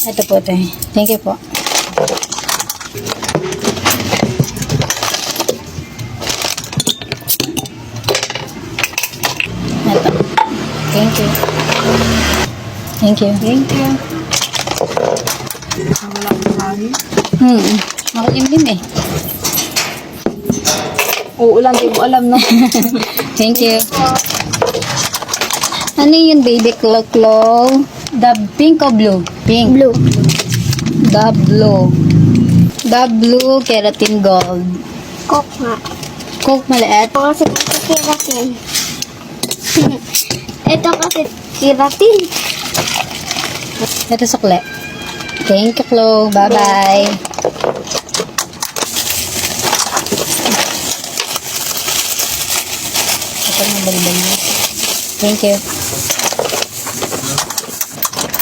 Ito po, te. Thank you po. Ito. Thank you. Thank you. Thank you. Wala ko lagi. Makulimlim eh. Oo lang, di mo alam no. Thank you. Ano yun, baby? Klo-klo? The pink o blue? Pink. Blue. The blue. The blue keratin gold. Coke nga. Coke maliit. Ito kasi keratin. Ito kasi keratin. Ito sukle. Thank you, Klo. Bye-bye. Ito na balibay niya. Thank you.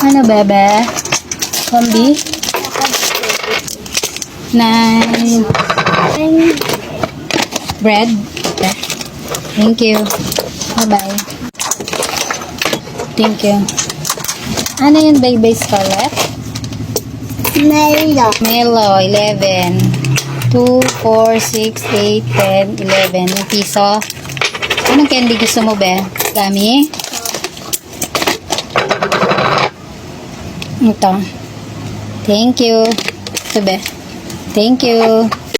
Ano, bebe? Kombi? Nine. Bread? Thank you. Bye-bye. Thank you. Ano yun, baby Scarlett? Melo. Melo, 11. 2, 4, 6, 8, 10, 11. Yung piso. Anong candy gusto mo, be? Gummy? Ito. Thank you. Ito, be. Thank you.